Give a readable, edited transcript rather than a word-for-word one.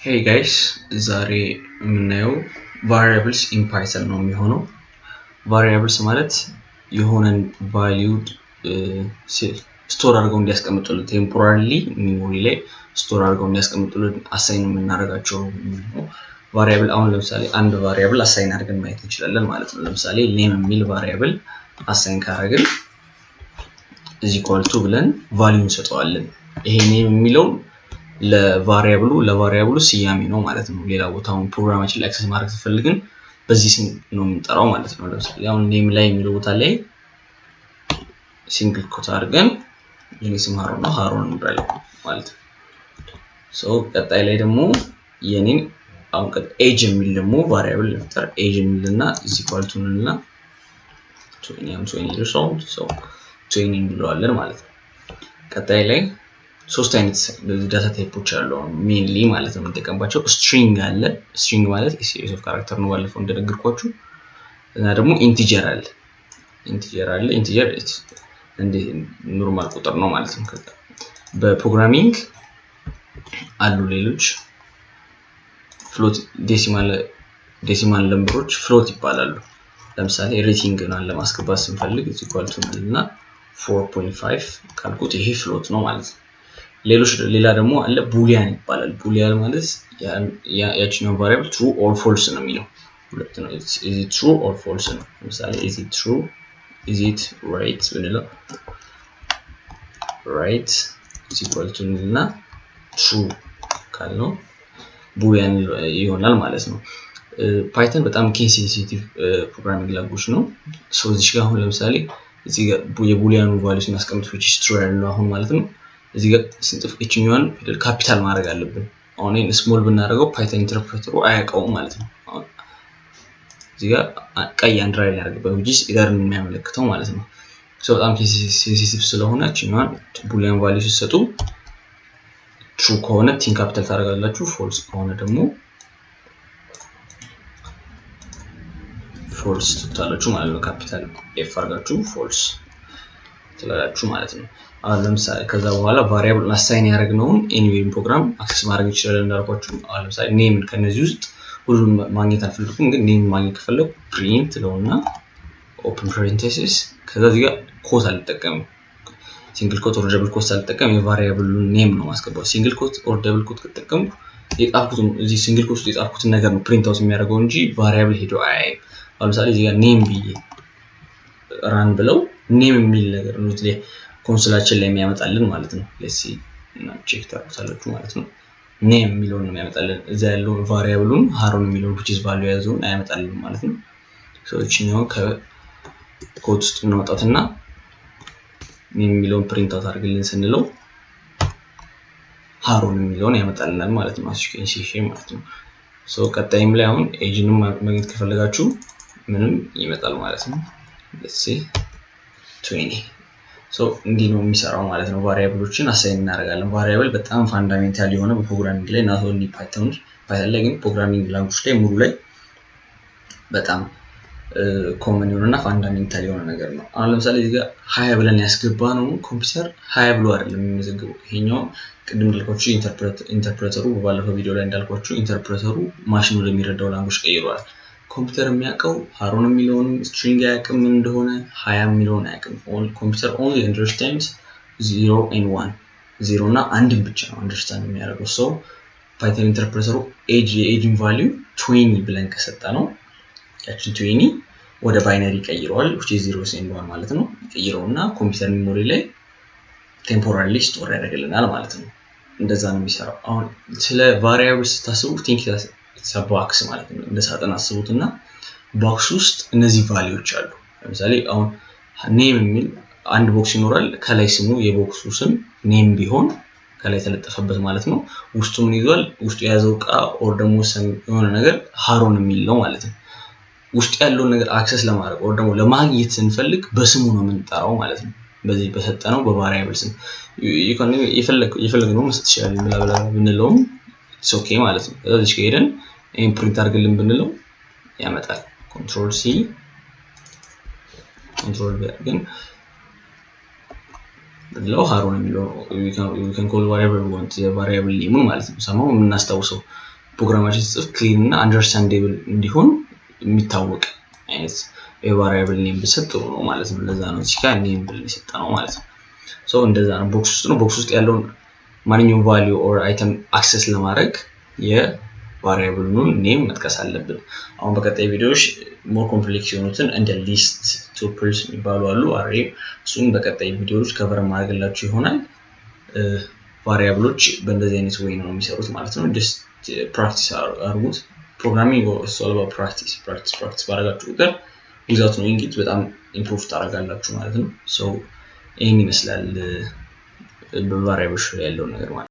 Hey guys, ዛሬ የምናየው variables in Python ነው የሚሆነው። variables ማለት የሆነን value ስቶር አድርገው እንዲያስቀምጡልን temporarily memory ላይ ስቶር አድርገው እንዲያስቀምጡልን assign የምናደርጋቸው ነው። variable አሁን ለምሳሌ አንድ variable assign አድርገን ማየት እንችላለን ማለት ነው። ለምሳሌ name የሚል variable assign ካደረግን is equal to ብለን value እንሰጠዋለን። ይሄ name የሚለው ለቫሪያብሉ ስያሜ ነው ማለት ነው። ሌላ ቦታውን ፕሮግራማችን ላይ አክሰስ ማድረግ ተፈልገን በዚህ ስም ነው የምንጠራው ማለት ነው። ለምሳሌ አሁን ኔም ላይ የሚለው ቦታ ላይ ሲንግል ኮት አድርገን የኔ ስም ሃሮን እንበለው ማለት ነው። ቀጣይ ላይ ደግሞ የኔን አሁን ኤጅ የሚል ደግሞ ቫሪያብል እንፍጠር። ኤጅ የሚልና is equal to እና 20 years old 20 እንለዋለን ማለት ነው። ቀጣይ ላይ ሶስት አይነት ዳታ ታይፖች አሉ ሜንሊ ማለት ነው የምንጠቀምባቸው። ስትሪንግ አለ። ስትሪንግ ማለት series of character ነው ባለፈው እንደነገርኳችሁ። እና ደግሞ ኢንቲጀር አለ። ኢንቲጀር እንደ ኖርማል ቁጥር ነው ማለት ነው። በፕሮግራሚንግ አሉ ሌሎች ፍሎት ዴሲማል ነምበሮች ፍሎት ይባላሉ። ለምሳሌ ሬቲንግ ነው ለማስገባት ስንፈልግ is equal to እና 4.5 ካልኩት ይሄ ፍሎት ነው ማለት ነው። ሌላ ደግሞ አለ ቡሊያን ይባላል። ቡሊያን ማለት ያቺኛው ቫሪያብል true or false ነው የሚለው ሁለት ነው። is it true or false ነው። ለምሳሌ is it true is it right ብንለው right is equal to እና true ካልነው ቡሊያን ይሆናል ማለት ነው። ፓይተን በጣም ኬስ ሴንሲቲቭ ፕሮግራሚንግ ላንጉዌጅ ነው። እዚህ ጋር አሁን ለምሳሌ እዚህ ጋር የቡሊያኑ ቫልዩ ስናስቀምጥ which is true ያለው አሁን ማለት ነው። እዚህ ጋር ስንጽፍ እቺኛዋን ፊደል ካፒታል ማድረግ አለብን። አሁን ይሄን ስሞል ብናደርገው ፓይተን ኢንተርፕሬተሩ አያውቀውም ማለት ነው። እዚህ ጋር ቀይ አንድራይን ያደርግበት which is ኤረርን የሚያመለክተው ማለት ነው። በጣም ሴንሲቲቭ ስለሆነ እቺኛዋን ቡሊያን ቫልዩ ሲሰጡ true ከሆነ ቲን ካፒታል ታደርጋላችሁ፣ false ከሆነ ደግሞ false ትታላችሁ ማለት ነው። ካፒታል ኤፍ አድርጋችሁ false ትላላችሁ ማለት ነው። አሁን ለምሳሌ ከዛ በኋላ ቫሪያብል አሳይን ያደረግነውን ኤኒዌይ ፕሮግራም አክሰስ ማድረግ ይችላል እንዳልኳችሁ። አሁን ለምሳሌ ኔም ከነዚህ ውስጥ ሁሉንም ማግኘት አልፈልግም፣ ግን ኔም ማግኘት ከፈለኩ print ለውና open parenthesis ከዛ እዚህ ጋር ኮት አልጠቀምም። ሲንግል ኮት ኦር ደብል ኮት አልጠቀምም። የቫሪያብሉን ኔም ነው ማስገባው። ሲንግል ኮት ኦር ደብል ኮት ከተጠቀምኩ የጣፍኩትን እዚህ ሲንግል ኮት ውስጥ የጣፍኩትን ነገር ነው ፕሪንት አውት የሚያደርገው እንጂ ቫሪያብል ሄዶ አያይም። አሁን ለምሳሌ እዚህ ጋር ኔም ብዬ ራን ብለው ኔም የሚል ነገር ነው እዚህ ኮንሶላችን ላይ የሚያመጣልን ማለት ነው። let's see እና ቼክ ታደርጉታላችሁ ማለት ነው። ኔም የሚለውን ነው የሚያመጣልን። እዛ ያለው ቫሪያብሉን ሃሮን የሚለውን which is value ያዘውን አያመጣልን ማለት ነው። እቺኛው ከኮድ ውስጥ እናወጣትና ኔም የሚለውን ፕሪንት አውት አድርግልን ስንለው ሃሮን የሚለውን ያመጣልናል ማለት ነው። አስኪን ሲሄ ማለት ነው። ቀጣይም ላይ አሁን ኤጅንም ማግኘት ከፈለጋችሁ ምንም ይመጣል ማለት ነው። let's see 20 እንዲህ ነው የሚሰራው ማለት ነው። ቫሪያብሎችን አሳይን እናደርጋለን። ቫሪያብል በጣም ፋንዳሜንታል የሆነ በፕሮግራሚንግ ላይ not only ፓይተን ላይ ግን ፕሮግራሚንግ ላንጉዌጅ ላይ ሙሉ ላይ በጣም ኮመን የሆነና ፋንዳሜንታል የሆነ ነገር ነው። አሁን ለምሳሌ እዚህ ጋር 20 ብለን ያስገባነው ኮምፒውተር 20 ብሎ አይደለም የሚመዘግበው። ይሄኛው ቅድም እንዳልኳችሁ ኢንተርፕሬተሩ ባለፈው ቪዲዮ ላይ እንዳልኳችሁ ኢንተርፕሬተሩ ማሽኑ ለሚረዳው ላንጉዌጅ ቀይሯል። ኮምፒውተር የሚያውቀው ሃሮን የሚለውን ስትሪንግ አያውቅም እንደሆነ 20 የሚለውን አያውቅም። ኮምፒውተር only understands 0 and 1 0 እና 1 ብቻ ነው አንደርስታንድ የሚያደርገው። ፓይተን ኢንተርፕሬተሩ የኤጅን ቫልዩ 20 ብለን ከሰጠነው ያቺን 20 ወደ ባይነሪ ቀይረዋል which is 0 and 1 ማለት ነው። ቀይረውና ኮምፒውተር ሜሞሪ ላይ ቴምፖራሪ ስቶር ያደርግልናል ማለት ነው። እንደዛ ነው የሚሰራው። አሁን ስለ ቫሪያብል ስታስቡ ቲንክ ቦክስ ማለት ነው። እንደ ሳጥን አስቡትና ቦክስ ውስጥ እነዚህ ቫልዩዎች አሉ። ለምሳሌ አሁን ኔም የሚል አንድ ቦክስ ይኖራል። ከላይ ስሙ የቦክሱ ስም ኔም ቢሆን ከላይ ተለጠፈበት ማለት ነው። ውስጡ ምን ይዟል? ውስጡ የያዘው ዕቃ ኦር ደግሞ የሆነ ነገር ሃሮን የሚል ነው ማለት ነው። ውስጥ ያለውን ነገር አክሰስ ለማድረግ ኦር ደግሞ ለማግኘት ስንፈልግ በስሙ ነው የምንጠራው ማለት ነው። በዚህ በሰጠነው በቫሪያብል ስም የፈለግነው መስጠት ይችላል ብላ ብንለውም it's okay ማለት ነው። ስለዚህ ከሄደን ይሄን ፕሪንት አድርግልን ብንለው ያመጣል። control c control v ግን ብለው ሃሮን የሚለው we can call whatever we want the variable name ማለት ነው። ሰማው የምናስታውሰው ፕሮግራማችን ጽፍ ክሊን እና አንደርስታንዴብል እንዲሆን የሚታወቅ አይነት የቫሪያብል ኔም ብሰጥ ጥሩ ነው ማለት ነው ለዛ ነው እዚህ ጋር ኔም ብለን የሰጠነው ማለት ነው ሶ እንደዛ ነው ቦክስ ውስጥ ነው ቦክስ ውስጥ ያለውን ማንኛውም ቫልዩ ኦር አይተም አክሰስ ለማድረግ የቫሪያብሉን ኔም መጥቀስ አለብን አሁን በቀጣይ ቪዲዮዎች ሞር ኮምፕሌክስ የሆኑትን እንደ ሊስት ቱፕልስ የሚባሉ አሉ አሬ እሱን በቀጣይ ቪዲዮዎች ከቨር ማድረግላችሁ ይሆናል ቫሪያብሎች በእንደዚህ አይነት ወይ ነው የሚሰሩት ማለት ነው just practice አርጉት ፕሮግራሚንግ is all about practice ባረጋችሁ ቁጥር without knowing it በጣም ኢምፕሩቭ ታደርጋላችሁ ማለት ነው ሶ ይሄን ይመስላል በቫሪያብሎች ላይ ያለው ነገር ማለት